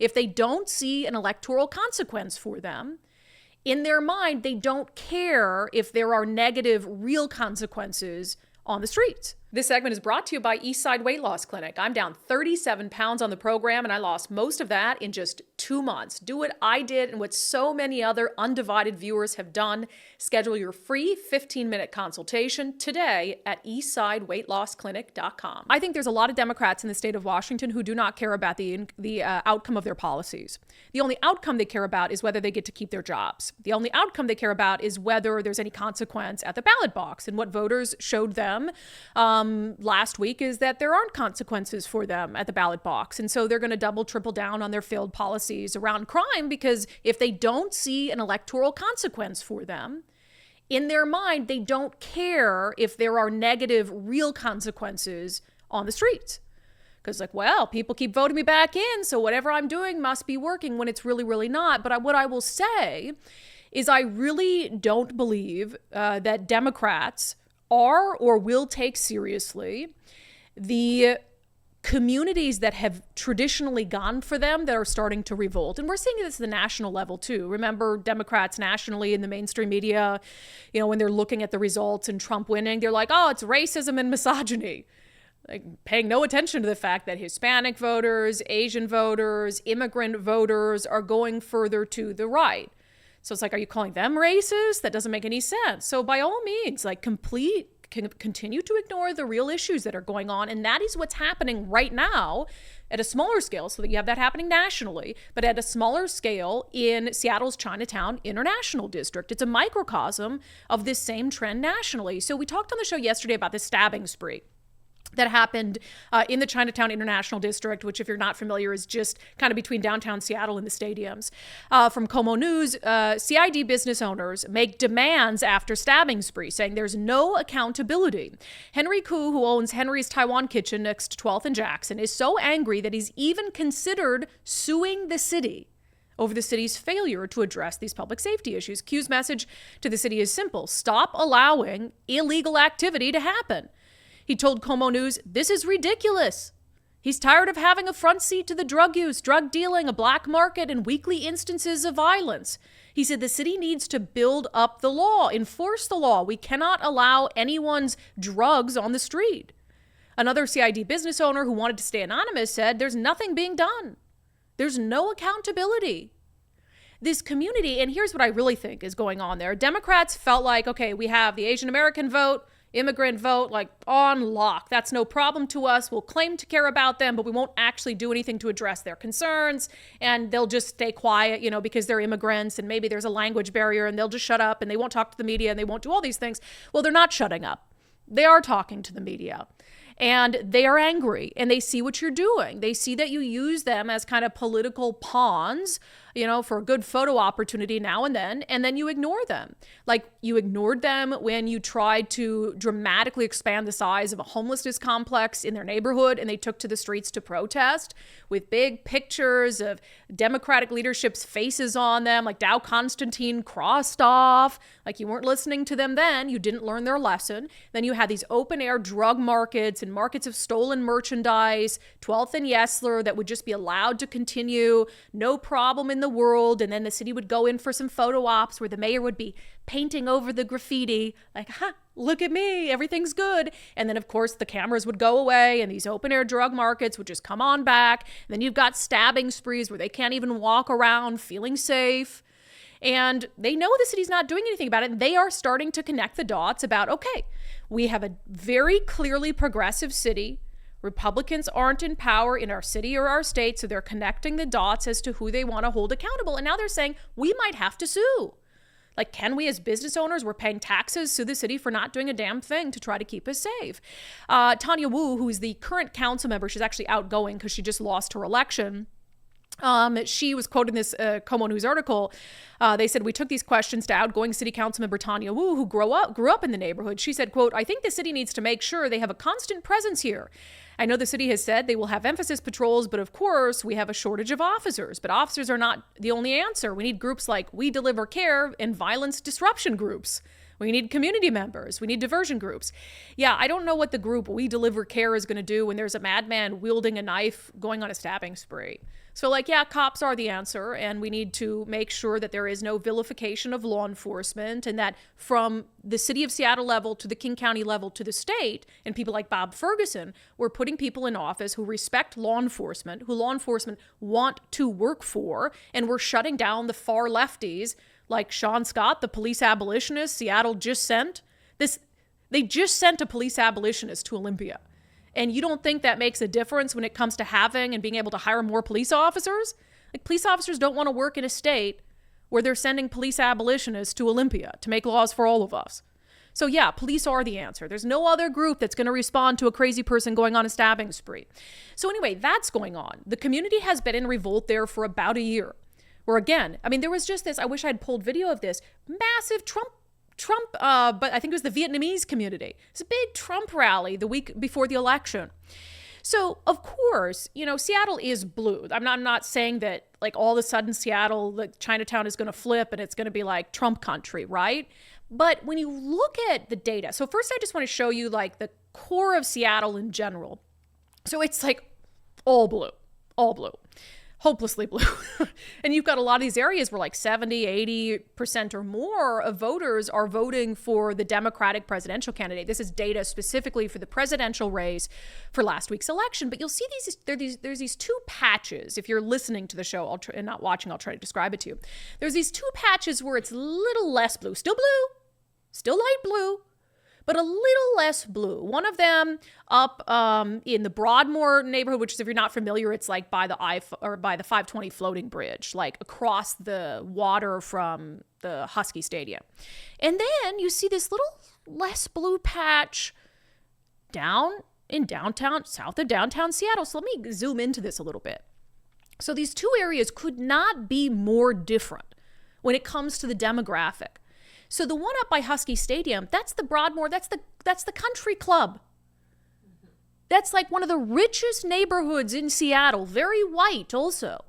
if they don't see an electoral consequence for them, in their mind, they don't care if there are negative, real consequences on the streets. This segment is brought to you by Eastside Weight Loss Clinic. I'm down 37 pounds on the program, and I lost most of that in just 2 months. Do what I did and what so many other undivided viewers have done. Schedule your free 15-minute consultation today at eastsideweightlossclinic.com. I think there's a lot of Democrats in the state of Washington who do not care about the outcome of their policies. The only outcome they care about is whether they get to keep their jobs. The only outcome they care about is whether there's any consequence at the ballot box. And what voters showed them last week is that there aren't consequences for them at the ballot box. And so they're going to double, triple down on their failed policies around crime, because if they don't see an electoral consequence for them, in their mind, they don't care if there are negative, real consequences on the streets. Because well, people keep voting me back in, so whatever I'm doing must be working, when it's really, really not. But what I will say is I really don't believe that Democrats are or will take seriously the communities that have traditionally gone for them that are starting to revolt. And we're seeing this at the national level too. Remember, Democrats nationally in the mainstream media, when they're looking at the results and Trump winning, they're like, oh, it's racism and misogyny. Like, paying no attention to the fact that Hispanic voters, Asian voters, immigrant voters are going further to the right. So it's like, are you calling them racist? That doesn't make any sense. So by all means, continue to ignore the real issues that are going on. And that is what's happening right now at a smaller scale, so that you have that happening nationally, but at a smaller scale in Seattle's Chinatown International District. It's a microcosm of this same trend nationally. So we talked on the show yesterday about this stabbing spree that happened in the Chinatown International District, which, if you're not familiar, is just kind of between downtown Seattle and the stadiums. From Como News, CID business owners make demands after stabbing spree, saying there's no accountability. Henry Koo, who owns Henry's Taiwan Kitchen next to 12th and Jackson, is so angry that he's even considered suing the city over the city's failure to address these public safety issues. Q's message to the city is simple: stop allowing illegal activity to happen. He told Como News, this is ridiculous. He's tired of having a front seat to the drug use, drug dealing, a black market, and weekly instances of violence. He said the city needs to build up the law, enforce the law. We cannot allow anyone's drugs on the street. Another CID business owner who wanted to stay anonymous said there's nothing being done. There's no accountability. This community, and here's what I really think is going on there. Democrats felt like, okay, we have the Asian American vote, immigrant vote, on lock. That's no problem to us. We'll claim to care about them, but we won't actually do anything to address their concerns. And they'll just stay quiet, because they're immigrants and maybe there's a language barrier, and they'll just shut up and they won't talk to the media and they won't do all these things. Well, they're not shutting up. They are talking to the media. And they are angry, and they see what you're doing. They see that you use them as kind of political pawns, for a good photo opportunity now and then you ignore them. Like, you ignored them when you tried to dramatically expand the size of a homelessness complex in their neighborhood, and they took to the streets to protest with big pictures of Democratic leadership's faces on them, like Dow Constantine crossed off. Like, you weren't listening to them then. You didn't learn their lesson. Then you had these open-air drug markets and markets of stolen merchandise, 12th and Yesler, that would just be allowed to continue, no problem in the world. And then the city would go in for some photo ops where the mayor would be painting over the graffiti, like, look at me, everything's good. And then, of course, the cameras would go away and these open-air drug markets would just come on back. And then you've got stabbing sprees where they can't even walk around feeling safe. And they know the city's not doing anything about it. And they are starting to connect the dots about, okay, we have a very clearly progressive city. Republicans aren't in power in our city or our state, so they're connecting the dots as to who they want to hold accountable. And now they're saying, we might have to sue. Like, can we as business owners, we're paying taxes, sue the city for not doing a damn thing to try to keep us safe? Tanya Wu, who is the current council member, she's actually outgoing because she just lost her election. She was quoted in this Como News article. They said, we took these questions to outgoing city council member Tanya Wu, who grew up in the neighborhood. She said, quote, I think the city needs to make sure they have a constant presence here. I know the city has said they will have emphasis patrols, but of course we have a shortage of officers. But officers are not the only answer. We need groups like We Deliver Care and violence disruption groups. We need community members. We need diversion groups. Yeah, I don't know what the group We Deliver Care is going to do when there's a madman wielding a knife going on a stabbing spree. So like, yeah, cops are the answer, and we need to make sure that there is no vilification of law enforcement, and that from the city of Seattle level to the King County level to the state, and people like Bob Ferguson, we're putting people in office who respect law enforcement, who law enforcement want to work for, and we're shutting down the far lefties like Sean Scott, the police abolitionist Seattle just sent. They just sent a police abolitionist to Olympia. And you don't think that makes a difference when it comes to having and being able to hire more police officers? Like, police officers don't want to work in a state where they're sending police abolitionists to Olympia to make laws for all of us. So yeah, police are the answer. There's no other group that's going to respond to a crazy person going on a stabbing spree. So anyway, that's going on. The community has been in revolt there for about a year. Where again, I mean, there was just this, I wish I'd pulled video of this, massive Trump, but I think it was the Vietnamese community. It's a big Trump rally the week before the election. So, of course, you know, Seattle is blue. I'm not saying that, like, all of a sudden Seattle, like, Chinatown is going to flip and it's going to be like Trump country, right? But when you look at the data, so first I just want to show you, like, the core of Seattle in general. So it's like all blue, hopelessly blue. And you've got a lot of these areas where like 70, 80% or more of voters are voting for the Democratic presidential candidate. This is data specifically for the presidential race for last week's election. But you'll see there's these two patches. If you're listening to the show and not watching, I'll try to describe it to you. There's these two patches where it's a little less blue, still light blue, but a little less blue. One of them up in the Broadmoor neighborhood, which is, if you're not familiar, it's like by the 520 floating bridge, like across the water from the Husky Stadium. And then you see this little less blue patch down in south of downtown Seattle. So let me zoom into this a little bit. So these two areas could not be more different when it comes to the demographic. So the one up by Husky Stadium, that's the Broadmoor, that's the country club. That's like one of the richest neighborhoods in Seattle, very white also.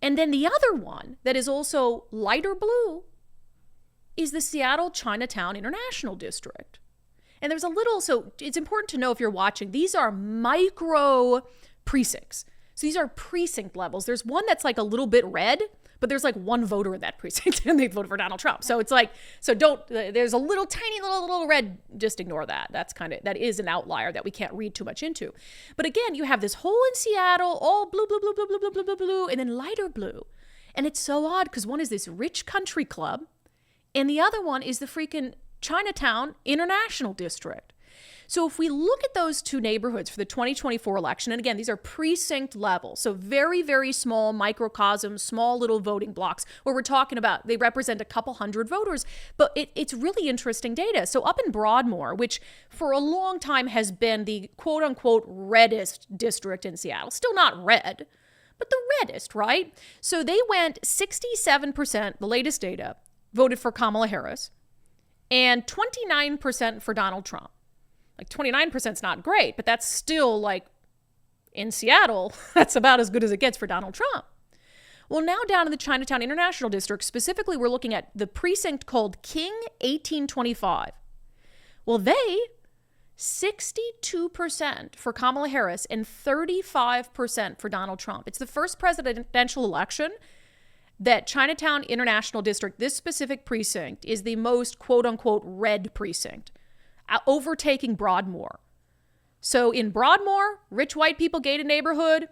And then the other one that is also lighter blue is the Seattle Chinatown International District. And there's a little, so it's important to know if you're watching, these are micro precincts. So these are precinct levels. There's one that's like a little bit red, but there's like one voter in that precinct and they voted for Donald Trump. So it's like, there's a little tiny little red, just ignore that. That is an outlier that we can't read too much into. But again, you have this hole in Seattle, all blue, and then lighter blue. And it's so odd because one is this rich country club and the other one is the freaking Chinatown International District. So if we look at those two neighborhoods for the 2024 election, and again, these are precinct level, so very, very small microcosms, small little voting blocks where we're talking about, they represent a couple hundred voters, but it's really interesting data. So up in Broadmoor, which for a long time has been the quote unquote reddest district in Seattle, still not red, but the reddest, right? So they went 67%, the latest data, voted for Kamala Harris, and 29% for Donald Trump. Like 29% is not great, but that's still like in Seattle, that's about as good as it gets for Donald Trump. Well, now down in the Chinatown International District, specifically, we're looking at the precinct called King 1825. Well, they 62% for Kamala Harris and 35% for Donald Trump. It's the first presidential election that Chinatown International District, this specific precinct, is the most quote unquote red precinct, overtaking Broadmoor. So in Broadmoor, rich white people, gated neighborhood,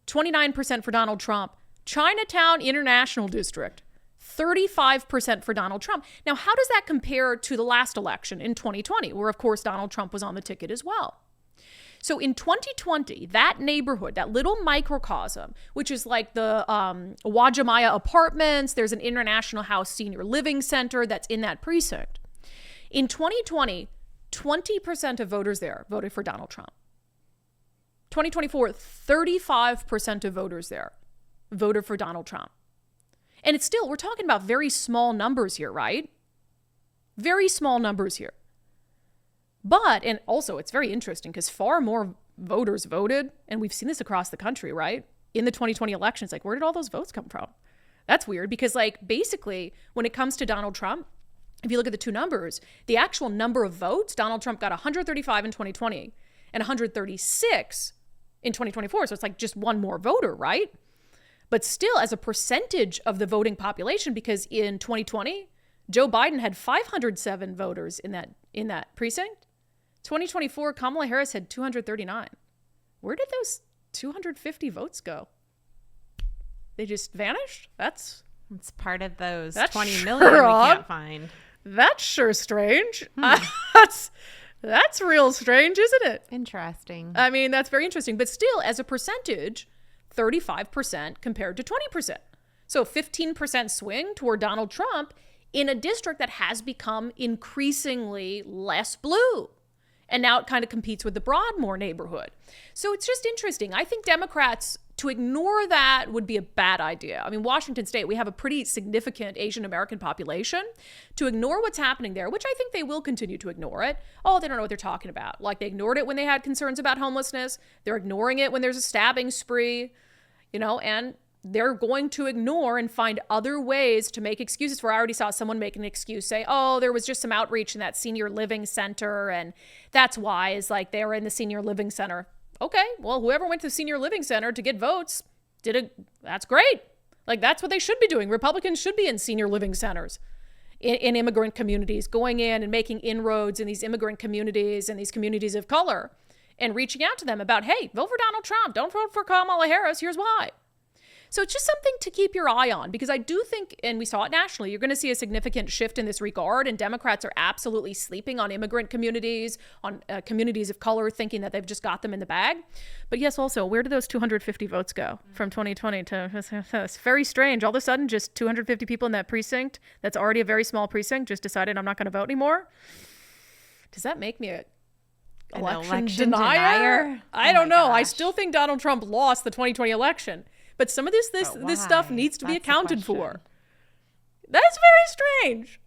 29% for Donald Trump. Chinatown International District, 35% for Donald Trump. Now, how does that compare to the last election in 2020, where, of course, Donald Trump was on the ticket as well? So in 2020, that neighborhood, that little microcosm, which is like the Wajimaya Apartments, there's an International House Senior Living Center that's in that precinct. In 2020, 20% of voters there voted for Donald Trump. 2024, 35% of voters there voted for Donald Trump. And it's still, we're talking about very small numbers here, right? Very small numbers here. But, and also it's very interesting because far more voters voted, and we've seen this across the country, right? In the 2020 elections, like, where did all those votes come from? That's weird because, like, basically when it comes to Donald Trump, if you look at the two numbers, the actual number of votes, Donald Trump got 135 in 2020 and 136 in 2024. So it's like just one more voter, right? But still, as a percentage of the voting population, because in 2020, Joe Biden had 507 voters in that precinct. 2024, Kamala Harris had 239. Where did those 250 votes go? They just vanished? It's part of those 20 million we can't find. That's sure strange. That's real strange, isn't it? Interesting. I mean, that's very interesting. But still, as a percentage, 35% compared to 20%. So 15% swing toward Donald Trump in a district that has become increasingly less blue. And now it kind of competes with the Broadmoor neighborhood. So it's just interesting. I think Democrats, to ignore that would be a bad idea. I mean, Washington State, we have a pretty significant Asian American population. To ignore what's happening there, which I think they will continue to ignore it. Oh, they don't know what they're talking about. Like they ignored it when they had concerns about homelessness. They're ignoring it when there's a stabbing spree, and they're going to ignore and find other ways to make excuses for. I already saw someone make an excuse, say, oh, there was just some outreach in that senior living center. And that's why is like they were in the senior living center. Okay, well, whoever went to the senior living center to get votes that's great. Like that's what they should be doing. Republicans should be in senior living centers in immigrant communities, going in and making inroads in these immigrant communities and these communities of color and reaching out to them about, hey, vote for Donald Trump. Don't vote for Kamala Harris. Here's why. So it's just something to keep your eye on, because I do think, and we saw it nationally, you're going to see a significant shift in this regard, and Democrats are absolutely sleeping on immigrant communities, on communities of color, thinking that they've just got them in the bag. But yes, also, where did those 250 votes go from 2020 to, it's very strange. All of a sudden, just 250 people in that precinct, that's already a very small precinct, just decided I'm not going to vote anymore. Does that make me an election denier? I don't know. Gosh. I still think Donald Trump lost the 2020 election. But some of this stuff needs to be accounted for. That's very strange.